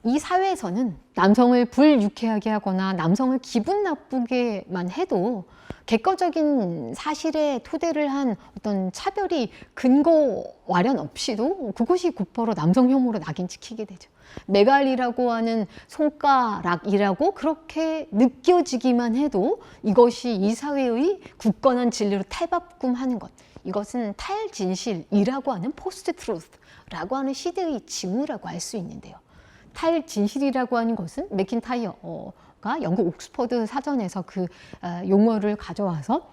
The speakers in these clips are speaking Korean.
이 사회에서는 남성을 불유쾌하게 하거나 남성을 기분 나쁘게만 해도 객관적인 사실에 토대를 한 어떤 차별이 근거 마련 없이도 그것이 곧바로 남성 혐오로 낙인찍히게 되죠. 메갈이라고 하는 손가락이라고 그렇게 느껴지기만 해도 이것이 이 사회의 굳건한 진리로 탈바꿈하는 것, 이것은 탈진실이라고 하는 포스트 트루스라고 하는 시대의 징후라고 할 수 있는데요. 탈진실이라고 하는 것은 맥킨타이어가 영국 옥스퍼드 사전에서 그 용어를 가져와서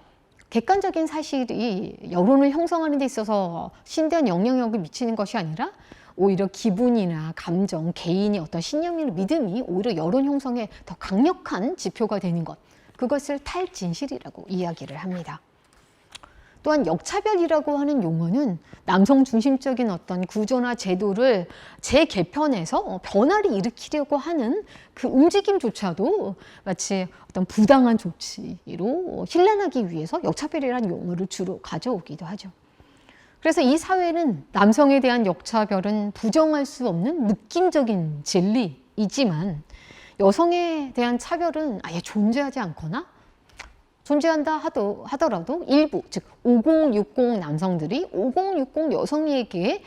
객관적인 사실이 여론을 형성하는 데 있어서 신대한 영향력을 미치는 것이 아니라 오히려 기분이나 감정, 개인의 어떤 신념이나 믿음이 오히려 여론 형성에 더 강력한 지표가 되는 것, 그것을 탈진실이라고 이야기를 합니다. 또한 역차별이라고 하는 용어는 남성 중심적인 어떤 구조나 제도를 재개편해서 변화를 일으키려고 하는 그 움직임조차도 마치 어떤 부당한 조치로 힐난하기 위해서 역차별이라는 용어를 주로 가져오기도 하죠. 그래서 이 사회는 남성에 대한 역차별은 부정할 수 없는 느낌적인 진리이지만 여성에 대한 차별은 아예 존재하지 않거나 존재한다 하더라도 일부, 즉 5060 남성들이 5060 여성에게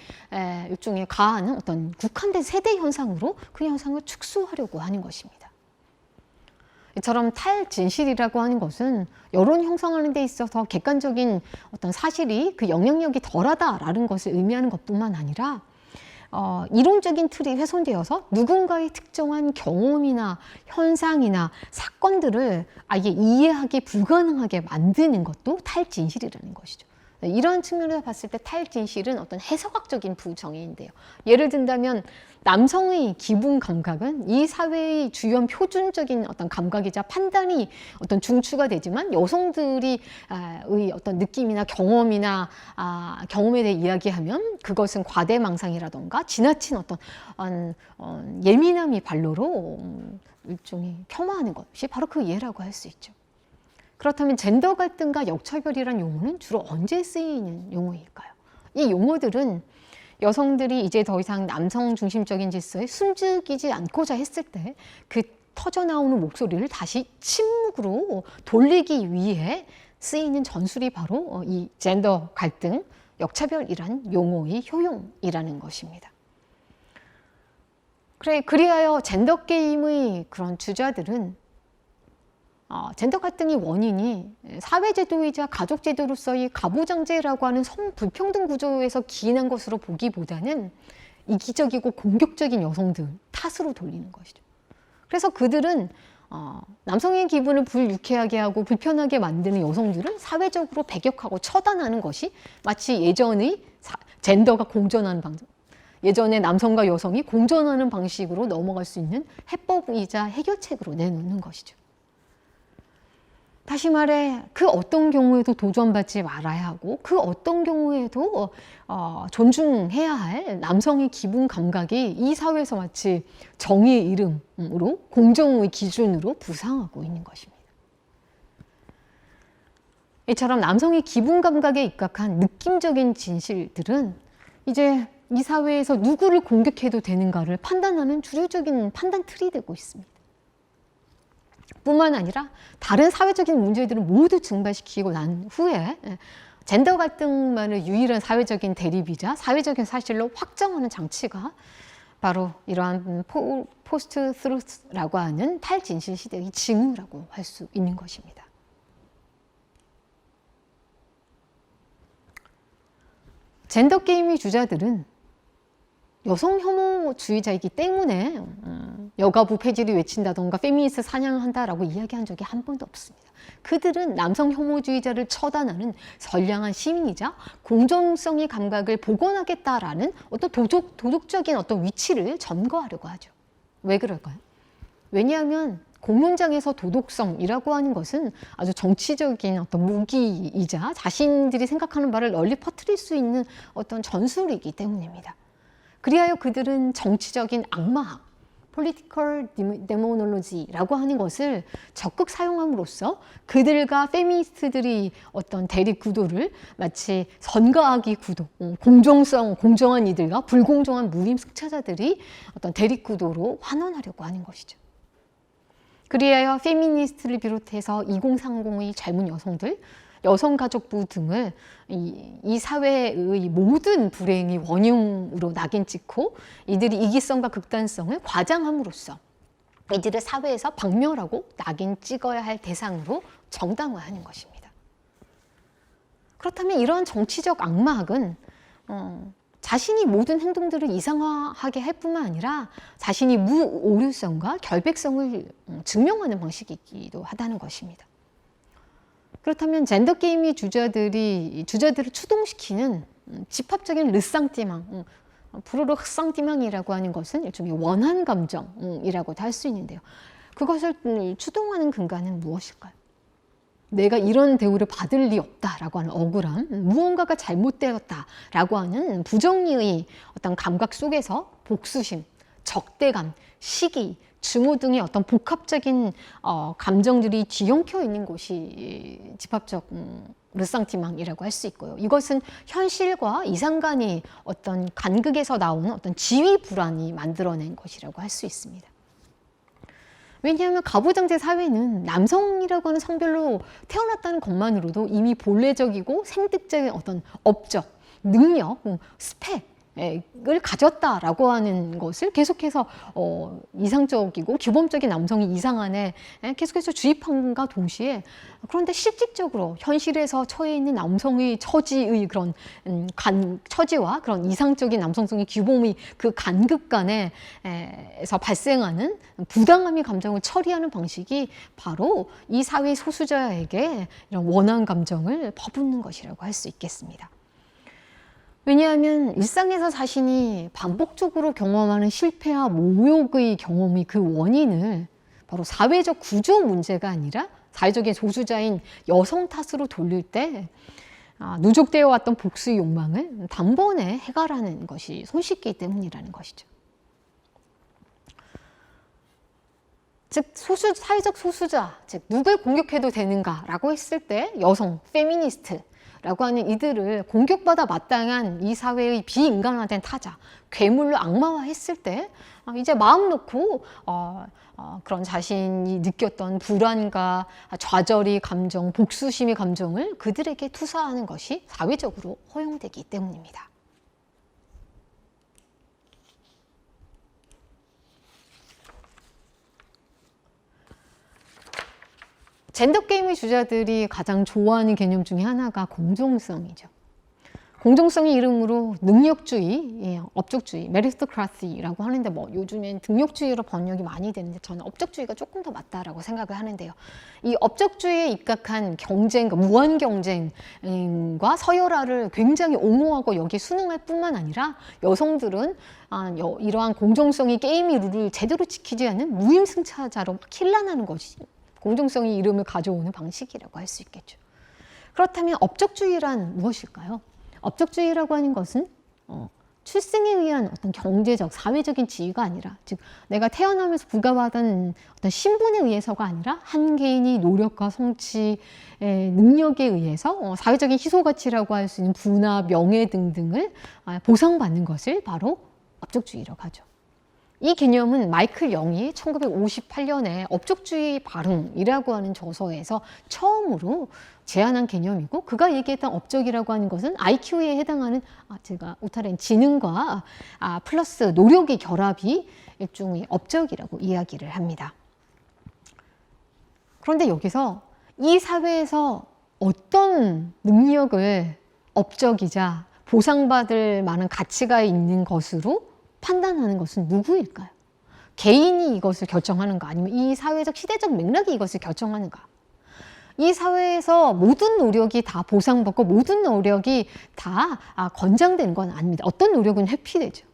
일종의 가하는 어떤 국한된 세대 현상으로 그 현상을 축소하려고 하는 것입니다. 이처럼 탈진실이라고 하는 것은 여론 형성하는 데 있어서 객관적인 어떤 사실이 그 영향력이 덜하다라는 것을 의미하는 것뿐만 아니라 이론적인 틀이 훼손되어서 누군가의 특정한 경험이나 현상이나 사건들을 아예 이해하기 불가능하게 만드는 것도 탈진실이라는 것이죠. 이런 측면에서 봤을 때 탈진실은 어떤 해석학적인 부정의인데요. 예를 든다면 남성의 기분 감각은 이 사회의 주요 표준적인 어떤 감각이자 판단이 어떤 중추가 되지만 여성들이 의 어떤 느낌이나 경험이나 경험에 대해 이야기하면 그것은 과대망상이라던가 지나친 어떤 예민함이 발로로 일종의 폄하하는 것이 바로 그 예라고 할 수 있죠. 그렇다면 젠더 갈등과 역차별이란 용어는 주로 언제 쓰이는 용어일까요? 이 용어들은 여성들이 이제 더 이상 남성 중심적인 질서에 숨죽이지 않고자 했을 때 그 터져나오는 목소리를 다시 침묵으로 돌리기 위해 쓰이는 전술이 바로 이 젠더 갈등, 역차별이란 용어의 효용이라는 것입니다. 그리하여 젠더 게임의 그런 주자들은 젠더 갈등의 원인이 사회제도이자 가족제도로서의 가부장제라고 하는 성불평등 구조에서 기인한 것으로 보기보다는 이기적이고 공격적인 여성들 탓으로 돌리는 것이죠. 그래서 그들은 남성의 기분을 불유쾌하게 하고 불편하게 만드는 여성들은 사회적으로 배격하고 처단하는 것이 마치 예전의 젠더가 공존하는 방식, 예전에 남성과 여성이 공존하는 방식으로 넘어갈 수 있는 해법이자 해결책으로 내놓는 것이죠. 다시 말해 그 어떤 경우에도 도전받지 말아야 하고 그 어떤 경우에도 존중해야 할 남성의 기분 감각이 이 사회에서 마치 정의의 이름으로 공정의 기준으로 부상하고 있는 것입니다. 이처럼 남성의 기분 감각에 입각한 느낌적인 진실들은 이제 이 사회에서 누구를 공격해도 되는가를 판단하는 주류적인 판단 틀이 되고 있습니다. 뿐만 아니라 다른 사회적인 문제들을 모두 증발시키고 난 후에 젠더 갈등만을 유일한 사회적인 대립이자 사회적인 사실로 확정하는 장치가 바로 이러한 포스트 트루스라고 하는 탈진실 시대의 징후라고 할 수 있는 것입니다. 젠더 게임의 주자들은 여성 혐오주의자이기 때문에 여가부 폐지를 외친다던가 페미니스트 사냥한다라고 이야기한 적이 한 번도 없습니다. 그들은 남성 혐오주의자를 처단하는 선량한 시민이자 공정성의 감각을 복원하겠다라는 어떤 도덕적인 어떤 위치를 점거하려고 하죠. 왜 그럴까요? 왜냐하면 공론장에서 도덕성이라고 하는 것은 아주 정치적인 어떤 무기이자 자신들이 생각하는 바를 널리 퍼뜨릴 수 있는 어떤 전술이기 때문입니다. 그리하여 그들은 정치적인 악마학 political demonology라고 하는 것을 적극 사용함으로써 그들과 페미니스트들이 어떤 대립 구도를 마치 선과악의 구도, 공정한 이들과 불공정한 무림 승차자들이 어떤 대립 구도로 환원하려고 하는 것이죠. 그리하여 페미니스트를 비롯해서 2030의 젊은 여성들, 여성가족부 등을 이 사회의 모든 불행의 원흉으로 낙인 찍고 이들이 이기성과 극단성을 과장함으로써 이들을 사회에서 박멸하고 낙인 찍어야 할 대상으로 정당화하는 것입니다. 그렇다면 이러한 정치적 악마학은 자신이 모든 행동들을 이상화하게 할 뿐만 아니라 자신이 무오류성과 결백성을 증명하는 방식이기도 하다는 것입니다. 그렇다면 젠더 게임의 주자들을 추동시키는 집합적인 르상띠망, 부르르 흑상띠망이라고 하는 것은 일종의 원한 감정이라고도 할 수 있는데요. 그것을 추동하는 근간은 무엇일까요? 내가 이런 대우를 받을 리 없다라고 하는 억울함, 무언가가 잘못되었다라고 하는 부정의의 어떤 감각 속에서 복수심, 적대감, 시기, 증오 등의 어떤 복합적인 감정들이 뒤엉켜 있는 것이 집합적 르상티망이라고 할 수 있고요. 이것은 현실과 이상간의 어떤 간극에서 나오는 어떤 지위 불안이 만들어낸 것이라고 할 수 있습니다. 왜냐하면 가부장제 사회는 남성이라고 하는 성별로 태어났다는 것만으로도 이미 본래적이고 생득적인 어떤 업적, 능력, 스펙을 가졌다라고 하는 것을 계속해서 이상적이고 규범적인 남성이 이상 안에 계속해서 주입함과 동시에 그런데 실질적으로 현실에서 처해 있는 남성의 처지의 그런 처지와 그런 이상적인 남성성의 규범의 그 간극 간에서 발생하는 부당함의 감정을 처리하는 방식이 바로 이 사회 소수자에게 이런 원한 감정을 퍼붓는 것이라고 할 수 있겠습니다. 왜냐하면 일상에서 자신이 반복적으로 경험하는 실패와 모욕의 경험이 그 원인을 바로 사회적 구조 문제가 아니라 사회적인 소수자인 여성 탓으로 돌릴 때 누적되어 왔던 복수의 욕망을 단번에 해결하는 것이 손쉽기 때문이라는 것이죠. 즉 사회적 소수자, 즉 누굴 공격해도 되는가라고 했을 때 여성, 페미니스트 라고 하는 이들을 공격받아 마땅한 이 사회의 비인간화된 타자, 괴물로 악마화했을 때 이제 마음 놓고 그런 자신이 느꼈던 불안과 좌절의 감정, 복수심의 감정을 그들에게 투사하는 것이 사회적으로 허용되기 때문입니다. 젠더 게임의 주자들이 가장 좋아하는 개념 중에 하나가 공정성이죠. 공정성의 이름으로 능력주의, 업적주의, 메리토크라시라고 하는데 요즘엔 등력주의로 번역이 많이 되는데 저는 업적주의가 조금 더 맞다라고 생각을 하는데요. 이 업적주의에 입각한 경쟁, 무한 경쟁과 서열화를 굉장히 옹호하고 여기에 순응할 뿐만 아니라 여성들은 이러한 공정성의 게임의 룰을 제대로 지키지 않는 무임승차자로 막 힐난하는 것이 공정성의 이름을 가져오는 방식이라고 할 수 있겠죠. 그렇다면 업적주의란 무엇일까요? 업적주의라고 하는 것은 출생에 의한 어떤 경제적, 사회적인 지위가 아니라 즉 내가 태어나면서 부과받은 어떤 신분에 의해서가 아니라 한 개인이 노력과 성취의 능력에 의해서 사회적인 희소가치라고 할 수 있는 부나 명예 등등을 보상받는 것을 바로 업적주의라고 하죠. 이 개념은 마이클 영이 1958년에 업적주의 발흥이라고 하는 저서에서 처음으로 제안한 개념이고 그가 얘기했던 업적이라고 하는 것은 IQ에 해당하는 제가 오타낸 지능과 플러스 노력의 결합이 일종의 업적이라고 이야기를 합니다. 그런데 여기서 이 사회에서 어떤 능력을 업적이자 보상받을 만한 가치가 있는 것으로 판단하는 것은 누구일까요? 개인이 이것을 결정하는가 아니면 이 사회적 시대적 맥락이 이것을 결정하는가? 이 사회에서 모든 노력이 다 보상받고 모든 노력이 다 권장되는 건 아닙니다. 어떤 노력은 회피되죠.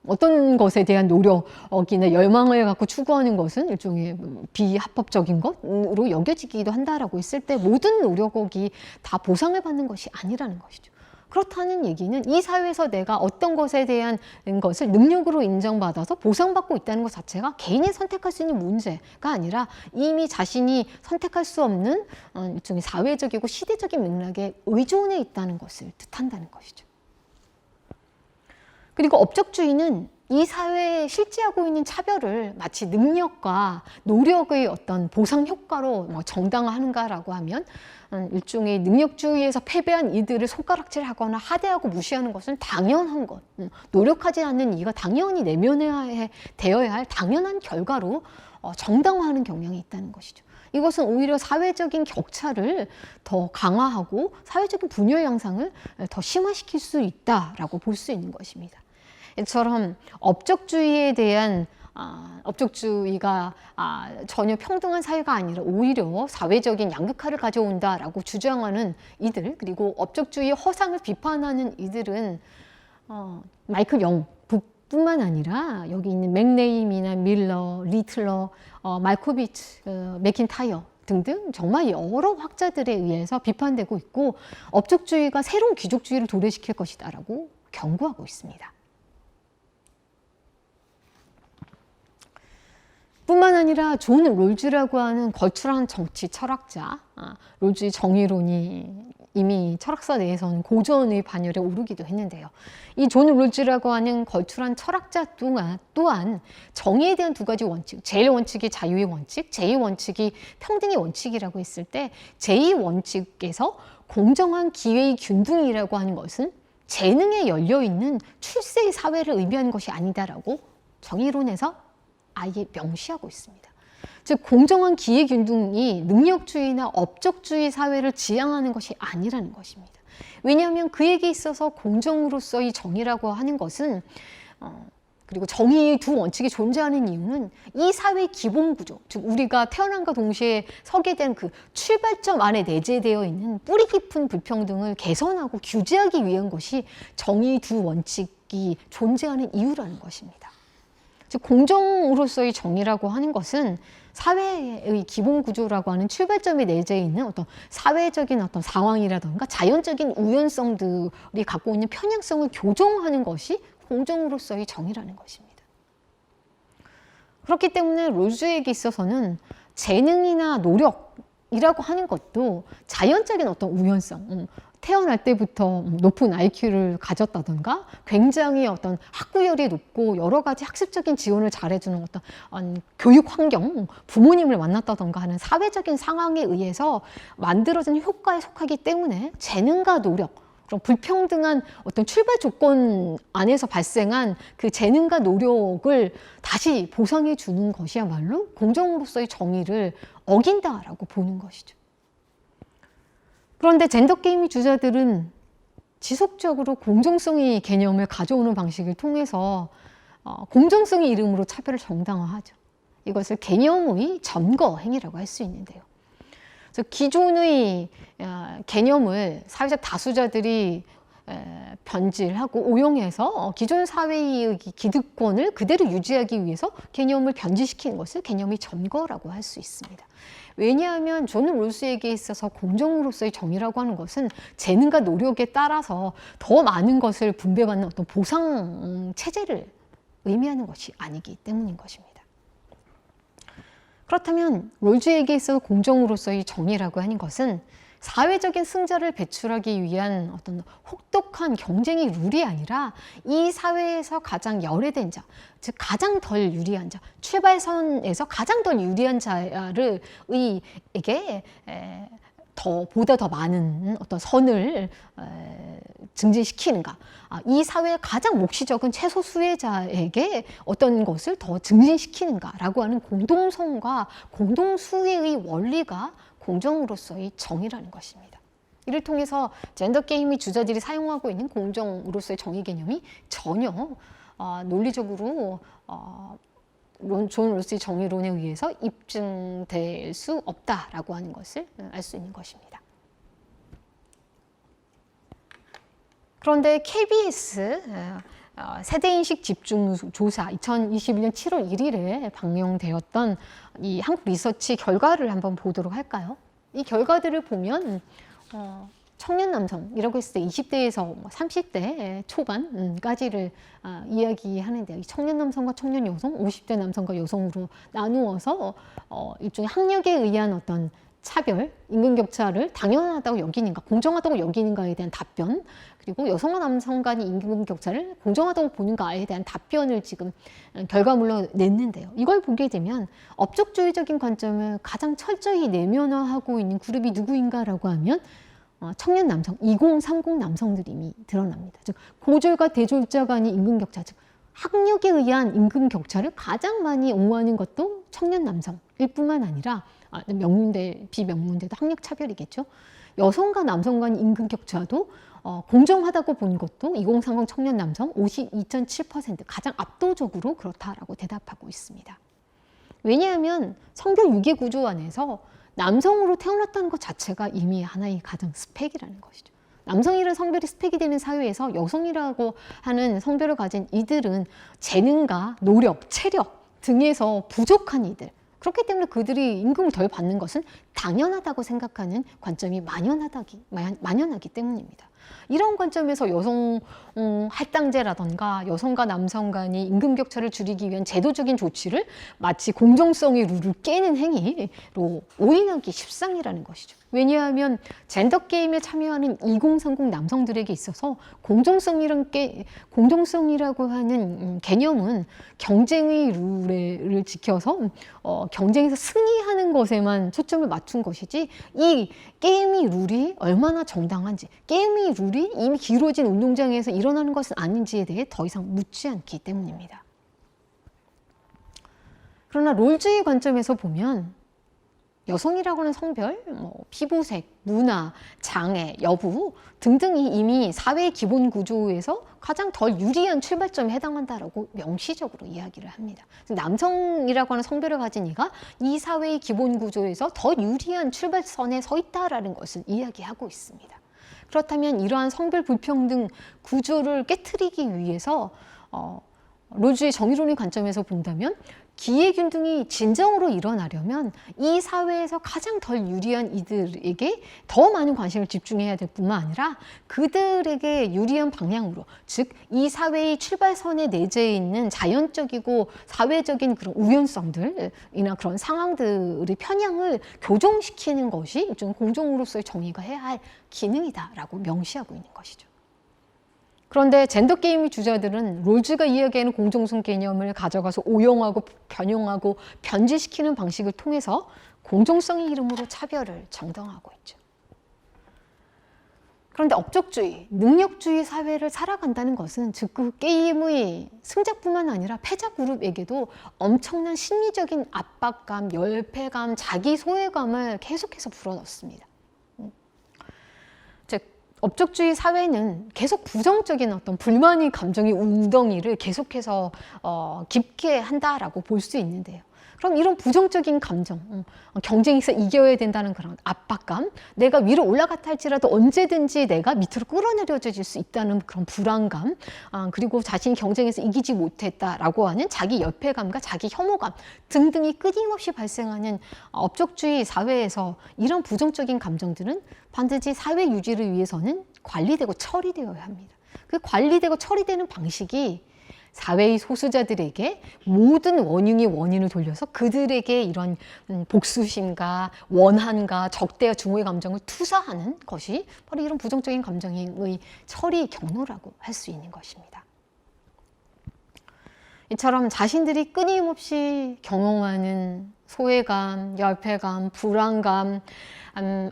어떤 것에 대한 노력이나 열망을 갖고 추구하는 것은 일종의 비합법적인 것으로 여겨지기도 한다라고 했을 때 모든 노력이 다 보상을 받는 것이 아니라는 것이죠. 그렇다는 얘기는 이 사회에서 내가 어떤 것에 대한 것을 능력으로 인정받아서 보상받고 있다는 것 자체가 개인이 선택할 수 있는 문제가 아니라 이미 자신이 선택할 수 없는 일종의 사회적이고 시대적인 맥락에 의존해 있다는 것을 뜻한다는 것이죠. 그리고 업적주의는 이 사회에 실제하고 있는 차별을 마치 능력과 노력의 어떤 보상 효과로 정당화하는가라고 하면 일종의 능력주의에서 패배한 이들을 손가락질하거나 하대하고 무시하는 것은 당연한 것, 노력하지 않는 이가 당연히 내면에 되어야 할 당연한 결과로 정당화하는 경향이 있다는 것이죠. 이것은 오히려 사회적인 격차를 더 강화하고 사회적인 분열 양상을 더 심화시킬 수 있다라고 볼 수 있는 것입니다. 이처럼 업적주의에 대한 업적주의가 전혀 평등한 사회가 아니라 오히려 사회적인 양극화를 가져온다라고 주장하는 이들, 그리고 업적주의 허상을 비판하는 이들은 마이클 영뿐만 아니라 여기 있는 맥네임이나 밀러, 리틀러, 말코비츠, 맥킨타이어 등등 정말 여러 학자들에 의해서 비판되고 있고 업적주의가 새로운 귀족주의를 도래시킬 것이다라고 경고하고 있습니다. 뿐만 아니라 존 롤즈라고 하는 걸출한 정치 철학자, 롤즈의 정의론이 이미 철학사 내에서는 고전의 반열에 오르기도 했는데요. 이 존 롤즈라고 하는 걸출한 철학자 또한 정의에 대한 두 가지 원칙, 제1원칙이 자유의 원칙, 제2원칙이 평등의 원칙이라고 했을 때 제2원칙에서 공정한 기회의 균등이라고 하는 것은 재능에 열려있는 출세의 사회를 의미하는 것이 아니다라고 정의론에서 아예 명시하고 있습니다. 즉 공정한 기회균등이 능력주의나 업적주의 사회를 지향하는 것이 아니라는 것입니다. 왜냐하면 그에게 있어서 공정으로서의 정의라고 하는 것은 그리고 정의의 두 원칙이 존재하는 이유는 이 사회의 기본 구조, 즉 우리가 태어남과 동시에 서게 된 그 출발점 안에 내재되어 있는 뿌리 깊은 불평등을 개선하고 규제하기 위한 것이 정의의 두 원칙이 존재하는 이유라는 것입니다. 즉 공정으로서의 정의라고 하는 것은 사회의 기본 구조라고 하는 출발점에 내재 있는 어떤 사회적인 어떤 상황이라든가 자연적인 우연성들이 갖고 있는 편향성을 교정하는 것이 공정으로서의 정의라는 것입니다. 그렇기 때문에 롤즈에게 있어서는 재능이나 노력이라고 하는 것도 자연적인 어떤 우연성, 태어날 때부터 높은 IQ를 가졌다던가 굉장히 어떤 학구열이 높고 여러 가지 학습적인 지원을 잘해주는 어떤 교육 환경, 부모님을 만났다던가 하는 사회적인 상황에 의해서 만들어진 효과에 속하기 때문에 재능과 노력, 그런 불평등한 어떤 출발 조건 안에서 발생한 그 재능과 노력을 다시 보상해 주는 것이야말로 공정으로서의 정의를 어긴다라고 보는 것이죠. 그런데 젠더게임의 주자들은 지속적으로 공정성의 개념을 가져오는 방식을 통해서 공정성의 이름으로 차별을 정당화하죠. 이것을 개념의 점거 행위라고 할 수 있는데요. 그래서 기존의 개념을 사회적 다수자들이 변질하고 오용해서 기존 사회의 기득권을 그대로 유지하기 위해서 개념을 변질시키는 것을 개념의 점거라고 할 수 있습니다. 왜냐하면 존 롤스에게 있어서 공정으로서의 정의라고 하는 것은 재능과 노력에 따라서 더 많은 것을 분배받는 어떤 보상 체제를 의미하는 것이 아니기 때문인 것입니다. 그렇다면 롤즈에게 있어서 공정으로서의 정의라고 하는 것은 사회적인 승자를 배출하기 위한 어떤 혹독한 경쟁의 룰이 아니라 이 사회에서 가장 열애된 자, 즉 가장 덜 유리한 자, 출발선에서 가장 덜 유리한 자를 에게 보다 더 많은 어떤 선을 증진시키는가, 이 사회의 가장 몫이 적은 최소 수혜자에게 어떤 것을 더 증진시키는가라고 하는 공동성과 공동수혜의 원리가 공정으로서의 정의라는 것입니다. 이를 통해서 젠더게임의 주자들이 사용하고 있는 공정으로서의 정의 개념이 전혀 논리적으로 존 롤스의 정의론에 의해서 입증될 수 없다라고 하는 것을 알 수 있는 것입니다. 그런데 KBS 세대인식 집중조사 2021년 7월 1일에 방영되었던 이 한국 리서치 결과를 한번 보도록 할까요? 이 결과들을 보면 청년 남성이라고 했을 때 20대에서 30대 초반까지를 이야기하는데요. 이 청년 남성과 청년 여성, 50대 남성과 여성으로 나누어서 일종의 학력에 의한 어떤 차별, 임금격차를 당연하다고 여기는가, 공정하다고 여기는가에 대한 답변, 그리고 여성과 남성 간의 임금격차를 공정하다고 보는가에 대한 답변을 지금 결과물로 냈는데요. 이걸 보게 되면 업적주의적인 관점을 가장 철저히 내면화하고 있는 그룹이 누구인가라고 하면 청년 남성, 2030 남성들임이 드러납니다. 즉 고졸과 대졸자 간의 임금격차, 즉 학력에 의한 임금격차를 가장 많이 옹호하는 것도 청년 남성일 뿐만 아니라 명문대, 비명문대도 학력 차별이겠죠. 여성과 남성 간 임금격차도 공정하다고 본 것도 2030 청년 남성 52.7% 가장 압도적으로 그렇다라고 대답하고 있습니다. 왜냐하면 성별 유기 구조 안에서 남성으로 태어났다는 것 자체가 이미 하나의 가정 스펙이라는 것이죠. 남성이라는 성별이 스펙이 되는 사회에서 여성이라고 하는 성별을 가진 이들은 재능과 노력, 체력 등에서 부족한 이들, 그렇기 때문에 그들이 임금을 덜 받는 것은 당연하다고 생각하는 관점이 만연하기 때문입니다. 이런 관점에서 여성 할당제라던가 여성과 남성 간의 임금격차를 줄이기 위한 제도적인 조치를 마치 공정성의 룰을 깨는 행위로 오인하기 십상이라는 것이죠. 왜냐하면 젠더 게임에 참여하는 2030 남성들에게 있어서 공정성이라고 하는 개념은 경쟁의 룰을 지켜서 경쟁에서 승리하는 것에만 초점을 맞춘 것이지, 이 게임의 룰이 얼마나 정당한지, 게임의 룰이 이미 기울어진 운동장에서 일어나는 것은 아닌지에 대해 더 이상 묻지 않기 때문입니다. 그러나 롤주의 관점에서 보면 여성이라고 하는 성별, 피부색, 문화, 장애, 여부 등등이 이미 사회의 기본 구조에서 가장 덜 유리한 출발점에 해당한다라고 명시적으로 이야기를 합니다. 남성이라고 하는 성별을 가진 이가 이 사회의 기본 구조에서 더 유리한 출발선에 서 있다라는 것을 이야기하고 있습니다. 그렇다면 이러한 성별 불평등 구조를 깨트리기 위해서 롤주의 정의론의 관점에서 본다면 기회균등이 진정으로 일어나려면 이 사회에서 가장 덜 유리한 이들에게 더 많은 관심을 집중해야 될 뿐만 아니라 그들에게 유리한 방향으로, 즉 이 사회의 출발선에 내재해 있는 자연적이고 사회적인 그런 우연성들이나 그런 상황들의 편향을 교정시키는 것이 일종의 공정으로서의 정의가 해야 할 기능이다라고 명시하고 있는 것이죠. 그런데 젠더게임의 주자들은 롤즈가 이야기하는 공정성 개념을 가져가서 오용하고 변형하고 변질시키는 방식을 통해서 공정성의 이름으로 차별을 정당화하고 있죠. 그런데 업적주의, 능력주의 사회를 살아간다는 것은 즉 그 게임의 승자뿐만 아니라 패자 그룹에게도 엄청난 심리적인 압박감, 열패감, 자기 소외감을 계속해서 불어넣습니다. 업적주의 사회는 계속 부정적인 어떤 불만의 감정의 웅덩이를 계속해서 깊게 한다라고 볼 수 있는데요. 그럼 이런 부정적인 감정, 경쟁에서 이겨야 된다는 그런 압박감, 내가 위로 올라갔다 할지라도 언제든지 내가 밑으로 끌어내려질 수 있다는 그런 불안감, 그리고 자신이 경쟁에서 이기지 못했다라고 하는 자기 열패감과 자기 혐오감 등등이 끊임없이 발생하는 업적주의 사회에서 이런 부정적인 감정들은 반드시 사회 유지를 위해서는 관리되고 처리되어야 합니다. 그 관리되고 처리되는 방식이 사회의 소수자들에게 모든 원흉의 원인을 돌려서 그들에게 이런 복수심과 원한과 적대와 증오의 감정을 투사하는 것이 바로 이런 부정적인 감정의 처리 경로라고 할 수 있는 것입니다. 이처럼 자신들이 끊임없이 경험하는 소외감, 열패감, 불안감,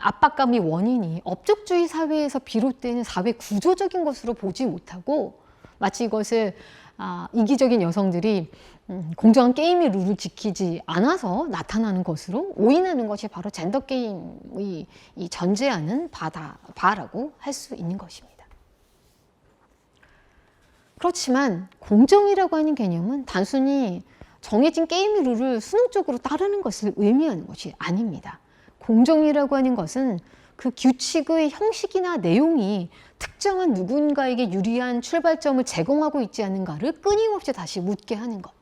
압박감의 원인이 업적주의 사회에서 비롯되는 사회 구조적인 것으로 보지 못하고 마치 이것을 이기적인 여성들이 공정한 게임의 룰을 지키지 않아서 나타나는 것으로 오인하는 것이 바로 젠더게임의 전제하는 바라고 할 수 있는 것입니다. 그렇지만 공정이라고 하는 개념은 단순히 정해진 게임의 룰을 수능적으로 따르는 것을 의미하는 것이 아닙니다. 공정이라고 하는 것은 그 규칙의 형식이나 내용이 특정한 누군가에게 유리한 출발점을 제공하고 있지 않은가를 끊임없이 다시 묻게 하는 것.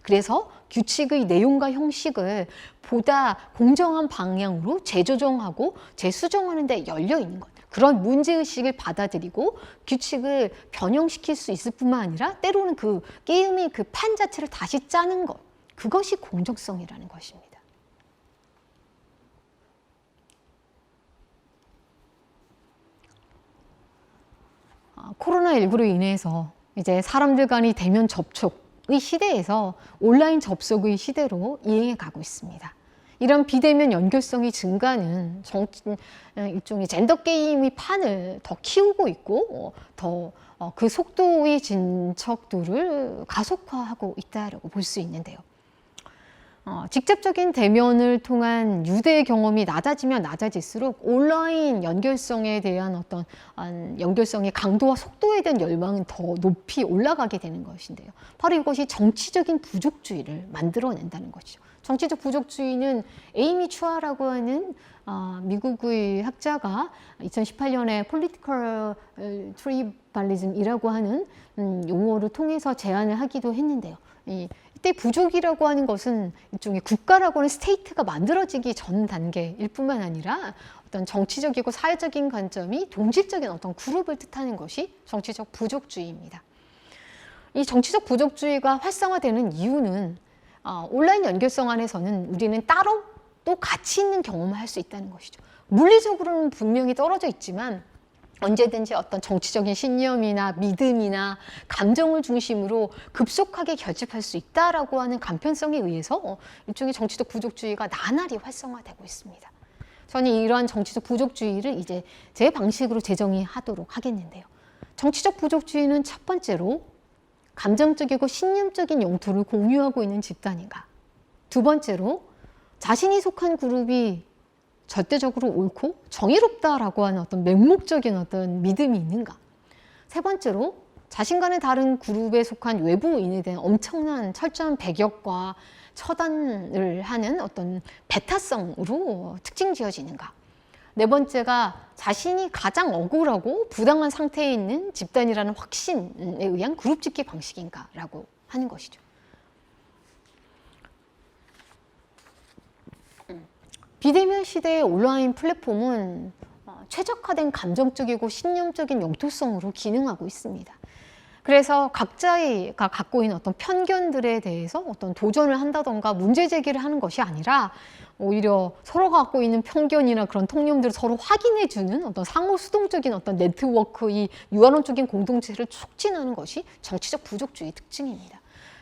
그래서 규칙의 내용과 형식을 보다 공정한 방향으로 재조정하고 재수정하는 데 열려 있는 것. 그런 문제의식을 받아들이고 규칙을 변형시킬 수 있을 뿐만 아니라 때로는 그 게임의 그 판 자체를 다시 짜는 것. 그것이 공정성이라는 것입니다. 코로나19로 인해서 이제 사람들 간의 대면 접촉의 시대에서 온라인 접속의 시대로 이행해 가고 있습니다. 이런 비대면 연결성이 증가는 일종의 젠더 게임의 판을 더 키우고 있고 더 그 속도의 진척도를 가속화하고 있다고 볼 수 있는데요. 직접적인 대면을 통한 유대 경험이 낮아지면 낮아질수록 온라인 연결성에 대한 어떤 연결성의 강도와 속도에 대한 열망은 더 높이 올라가게 되는 것인데요. 바로 이것이 정치적인 부족주의를 만들어낸다는 것이죠. 정치적 부족주의는 에이미 추아라고 하는 미국의 학자가 2018년에 political tribalism이라고 하는 용어를 통해서 제안을 하기도 했는데요. 이때 부족이라고 하는 것은 일종의 국가라고 하는 스테이트가 만들어지기 전 단계일 뿐만 아니라 어떤 정치적이고 사회적인 관점이 동질적인 어떤 그룹을 뜻하는 것이 정치적 부족주의입니다. 이 정치적 부족주의가 활성화되는 이유는 온라인 연결성 안에서는 우리는 따로 또 가치 있는 경험을 할 수 있다는 것이죠. 물리적으로는 분명히 떨어져 있지만 언제든지 어떤 정치적인 신념이나 믿음이나 감정을 중심으로 급속하게 결집할 수 있다라고 하는 간편성에 의해서 일종의 정치적 부족주의가 나날이 활성화되고 있습니다. 저는 이러한 정치적 부족주의를 이제 제 방식으로 재정의하도록 하겠는데요. 정치적 부족주의는 첫 번째로 감정적이고 신념적인 영토를 공유하고 있는 집단인가. 두 번째로 자신이 속한 그룹이 절대적으로 옳고 정의롭다라고 하는 어떤 맹목적인 어떤 믿음이 있는가. 세 번째로 자신과는 다른 그룹에 속한 외부인에 대한 엄청난 철저한 배격과 처단을 하는 어떤 배타성으로 특징 지어지는가. 네 번째가 자신이 가장 억울하고 부당한 상태에 있는 집단이라는 확신에 의한 그룹 집계 방식인가라고 하는 것이죠. 비대면 시대의 온라인 플랫폼은 최적화된 감정적이고 신념적인 영토성으로 기능하고 있습니다. 그래서 각자가 갖고 있는 어떤 편견들에 대해서 어떤 도전을 한다던가 문제 제기를 하는 것이 아니라 오히려 서로가 갖고 있는 편견이나 그런 통념들을 서로 확인해주는 어떤 상호 수동적인 어떤 네트워크의 유아론적인 공동체를 촉진하는 것이 정치적 부족주의 특징입니다.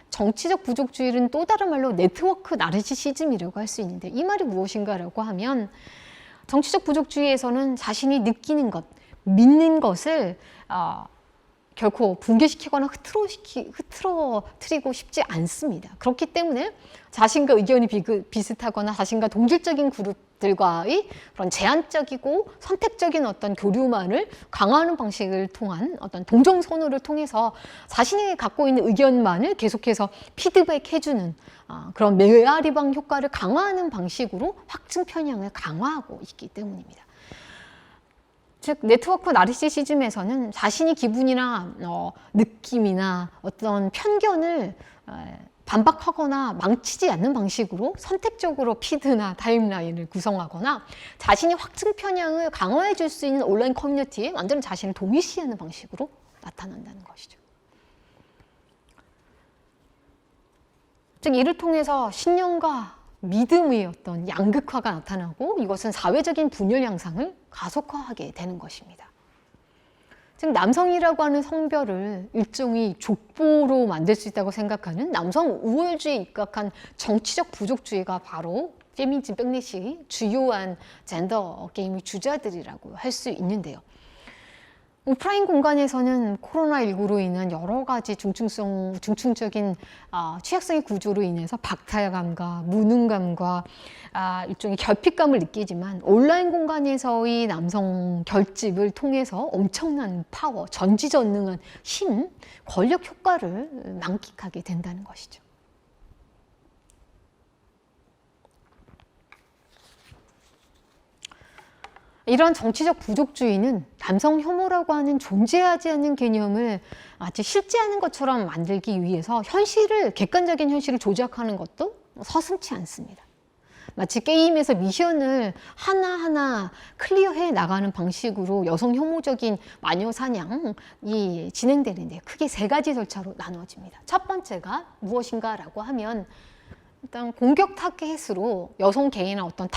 정치적 부족주의는 또 다른 말로 네트워크 나르시시즘이라고 할 수 있는데 이 말이 무엇인가라고 하면 정치적 부족주의에서는 자신이 느끼는 것, 믿는 것을 결코 붕괴시키거나 흐트러뜨리고 싶지 않습니다. 그렇기 때문에 자신과 의견이 비슷하거나 자신과 동질적인 그룹들과의 그런 제한적이고 선택적인 어떤 교류만을 강화하는 방식을 통한 어떤 동정 선호를 통해서 자신이 갖고 있는 의견만을 계속해서 피드백해주는 그런 메아리방 효과를 강화하는 방식으로 확증 편향을 강화하고 있기 때문입니다. 즉 네트워크 나르시시즘에서는 자신이 기분이나 느낌이나 어떤 편견을 반박하거나 망치지 않는 방식으로 선택적으로 피드나 타임라인을 구성하거나 자신이 확증 편향을 강화해 줄 수 있는 온라인 커뮤니티에 완전히 자신을 동일시하는 방식으로 나타난다는 것이죠. 즉 이를 통해서 신념과 믿음의 어떤 양극화가 나타나고 이것은 사회적인 분열 양상을 가속화하게 되는 것입니다. 즉 남성이라고 하는 성별을 일종의 족보로 만들 수 있다고 생각하는 남성 우월주의에 입각한 정치적 부족주의가 바로 페미니즘 백래시의 주요한 젠더 게임의 주자들이라고 할 수 있는데요. 오프라인 공간에서는 코로나19로 인한 여러 가지 중증적인 취약성의 구조로 인해서 박탈감과 무능감과 일종의 결핍감을 느끼지만 온라인 공간에서의 남성 결집을 통해서 엄청난 파워, 전지전능한 힘, 권력 효과를 만끽하게 된다는 것이죠. 이런 정치적 부족주의는 남성 혐오라고 하는 존재하지 않는 개념을 마치 실제하는 것처럼 만들기 위해서 객관적인 현실을 조작하는 것도 서슴지 않습니다. 마치 게임에서 미션을 하나하나 클리어해 나가는 방식으로 여성 혐오적인 마녀 사냥이 진행되는데 크게 세 가지 절차로 나누어집니다. 첫 번째가 무엇인가라고 하면 일단 공격 타겟으로 여성 개인이나 어떤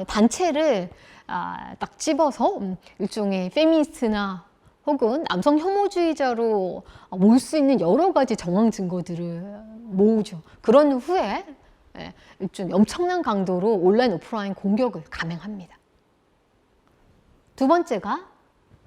단체를 딱 집어서 일종의 페미니스트나 혹은 남성 혐오주의자로 모을 수 있는 여러 가지 정황 증거들을 모으죠. 그런 후에 일종의 엄청난 강도로 온라인 오프라인 공격을 감행합니다. 두 번째가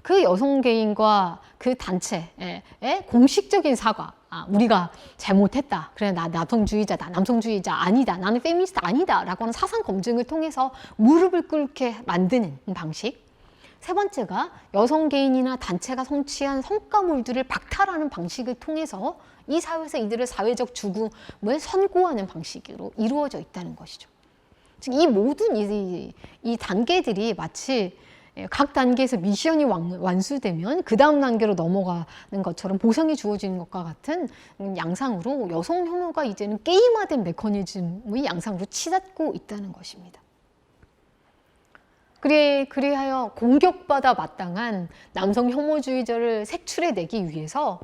그 여성 개인과 그 단체의 공식적인 사과. 우리가 잘못했다. 그래, 나 남성주의자다. 남성주의자 아니다. 나는 페미니스트 아니다. 라고 하는 사상 검증을 통해서 무릎을 꿇게 만드는 방식. 세 번째가 여성 개인이나 단체가 성취한 성과물들을 박탈하는 방식을 통해서 이 사회에서 이들의 사회적 죽음을 선고하는 방식으로 이루어져 있다는 것이죠. 즉, 이 모든 이 단계들이 마치 각 단계에서 미션이 완수되면 그 다음 단계로 넘어가는 것처럼 보상이 주어지는 것과 같은 양상으로 여성 혐오가 이제는 게임화된 메커니즘의 양상으로 치닫고 있다는 것입니다. 그리하여 공격받아 마땅한 남성 혐오주의자를 색출해내기 위해서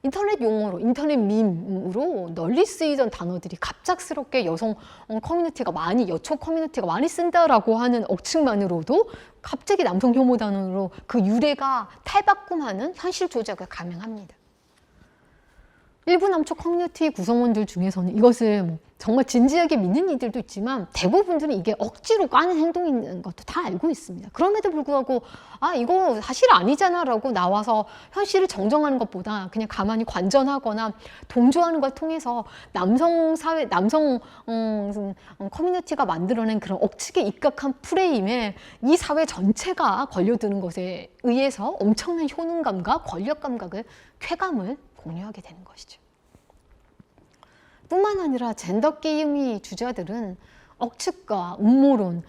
인터넷 용어로, 인터넷 밈으로 널리 쓰이던 단어들이 갑작스럽게 여성 커뮤니티가 여초 커뮤니티가 많이 쓴다라고 하는 억측만으로도 갑자기 남성 혐오 단어로 그 유래가 탈바꿈하는 현실 조작을 감행합니다. 일부 남초 커뮤니티 구성원들 중에서는 이것을 정말 진지하게 믿는 이들도 있지만 대부분들은 이게 억지로 까는 행동인 것도 다 알고 있습니다. 그럼에도 불구하고 이거 사실 아니잖아 라고 나와서 현실을 정정하는 것보다 그냥 가만히 관전하거나 동조하는 걸 통해서 남성 커뮤니티가 만들어낸 그런 억측에 입각한 프레임에 이 사회 전체가 걸려드는 것에 의해서 엄청난 효능감과 권력 감각을 쾌감을 공유하게 되는 것이죠. 뿐만 아니라 젠더 게임의 주자들은 억측과 음모론,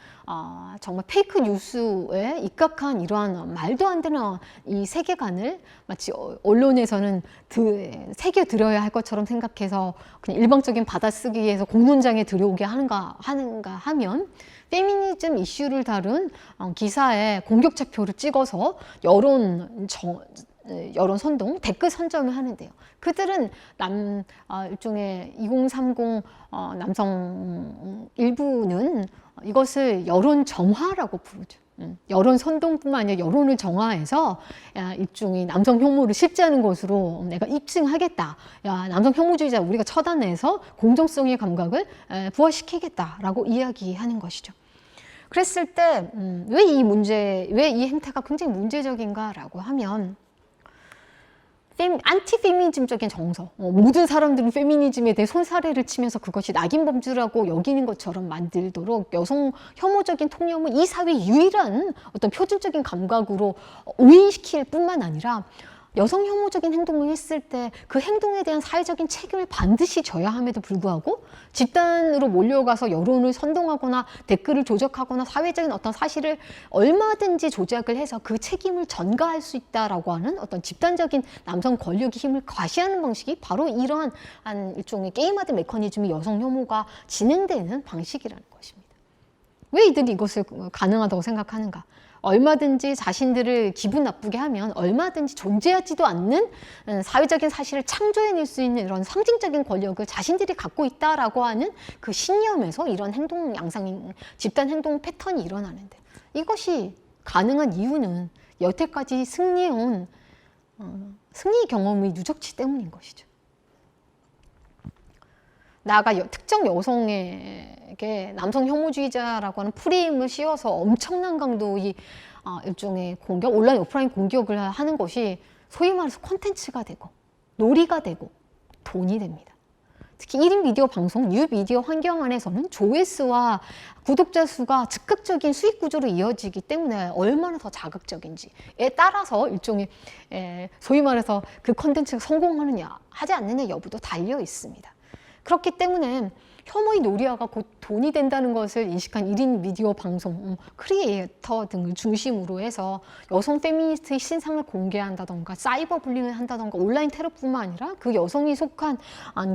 정말 페이크 뉴스에 입각한 이러한 말도 안 되는 이 세계관을 마치 언론에서는 새겨들어야 할 것처럼 생각해서 그냥 일방적인 받아쓰기에서 공론장에 들여오게 하는가 하면 페미니즘 이슈를 다룬 기사에 공격차표를 찍어서 여론 선동, 댓글 선점을 하는데요. 그들은 일종의 2030 남성 일부는 이것을 여론 정화라고 부르죠. 여론 선동뿐만 아니라 여론을 정화해서 일종의 남성 혐오를 실제하는 것으로 내가 입증하겠다. 남성 혐오주의자 우리가 처단해서 공정성의 감각을 부활시키겠다라고 이야기하는 것이죠. 그랬을 때 왜 이 행태가 굉장히 문제적인가라고 하면 안티페미니즘적인 정서, 모든 사람들은 페미니즘에 대해 손사래를 치면서 그것이 낙인 범주라고 여기는 것처럼 만들도록 여성 혐오적인 통념을 이 사회의 유일한 어떤 표준적인 감각으로 오인시킬 뿐만 아니라 여성 혐오적인 행동을 했을 때 그 행동에 대한 사회적인 책임을 반드시 져야 함에도 불구하고 집단으로 몰려가서 여론을 선동하거나 댓글을 조작하거나 사회적인 어떤 사실을 얼마든지 조작을 해서 그 책임을 전가할 수 있다라고 하는 어떤 집단적인 남성 권력의 힘을 과시하는 방식이 바로 이러한 일종의 게임화된 메커니즘이 여성 혐오가 진행되는 방식이라는 것입니다. 왜 이들이 이것을 가능하다고 생각하는가? 얼마든지 자신들을 기분 나쁘게 하면 얼마든지 존재하지도 않는 사회적인 사실을 창조해낼 수 있는 이런 상징적인 권력을 자신들이 갖고 있다라고 하는 그 신념에서 이런 행동 양상, 집단 행동 패턴이 일어나는데 이것이 가능한 이유는 여태까지 승리해온 승리 경험의 누적치 때문인 것이죠. 나아가 특정 여성에게 남성 혐오주의자라고 하는 프레임을 씌워서 엄청난 강도의 일종의 공격, 온라인 오프라인 공격을 하는 것이 소위 말해서 콘텐츠가 되고 놀이가 되고 돈이 됩니다. 특히 1인 미디어 방송, 뉴미디어 환경 안에서는 조회수와 구독자 수가 즉각적인 수익 구조로 이어지기 때문에 얼마나 더 자극적인지에 따라서 일종의 소위 말해서 그 콘텐츠가 성공하느냐 하지 않느냐 여부도 달려 있습니다. 그렇기 때문에 혐오의 놀이화가 곧 돈이 된다는 것을 인식한 1인 미디어 방송, 크리에이터 등을 중심으로 해서 여성 페미니스트의 신상을 공개한다던가 사이버 불링을 한다던가 온라인 테러뿐만 아니라 그 여성이 속한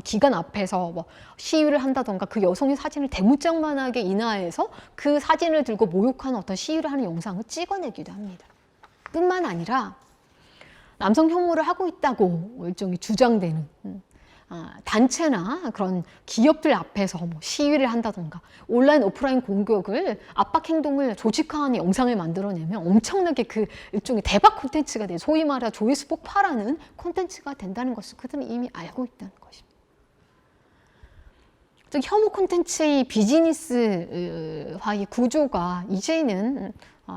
기관 앞에서 뭐 시위를 한다던가 그 여성의 사진을 대문짝만하게 인화해서 그 사진을 들고 모욕하는 어떤 시위를 하는 영상을 찍어내기도 합니다. 뿐만 아니라 남성 혐오를 하고 있다고 일종의 주장되는 단체나 그런 기업들 앞에서 뭐 시위를 한다던가 온라인 오프라인 공격을 압박 행동을 조직화하는 영상을 만들어내면 엄청나게 그 일종의 대박 콘텐츠가 돼 소위 말해 조회수 폭발하는 콘텐츠가 된다는 것을 그들은 이미 알고 있다는 것입니다. 즉 혐오 콘텐츠의 비즈니스화의 구조가 이제는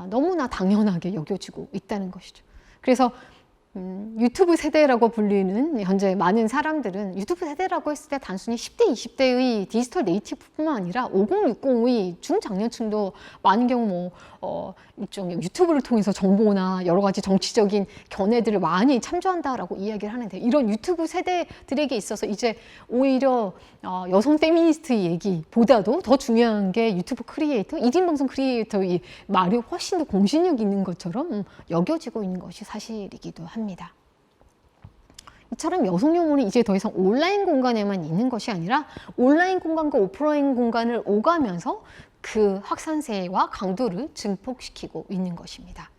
너무나 당연하게 여겨지고 있다는 것이죠. 그래서 유튜브 세대라고 불리는 현재 많은 사람들은 유튜브 세대라고 했을 때 단순히 10대, 20대의 디지털 네이티브뿐만 아니라 5060의 중장년층도 많은 경우 일종의 유튜브를 통해서 정보나 여러 가지 정치적인 견해들을 많이 참조한다라고 이야기를 하는데 이런 유튜브 세대들에게 있어서 이제 오히려 여성 페미니스트의 얘기보다도 더 중요한 게 유튜브 크리에이터, 1인 방송 크리에이터의 말이 훨씬 더 공신력 있는 것처럼 여겨지고 있는 것이 사실이기도 합니다. 이처럼 여성 혐오는 이제 더 이상 온라인 공간에만 있는 것이 아니라 온라인 공간과 오프라인 공간을 오가면서 그 확산세와 강도를 증폭시키고 있는 것입니다.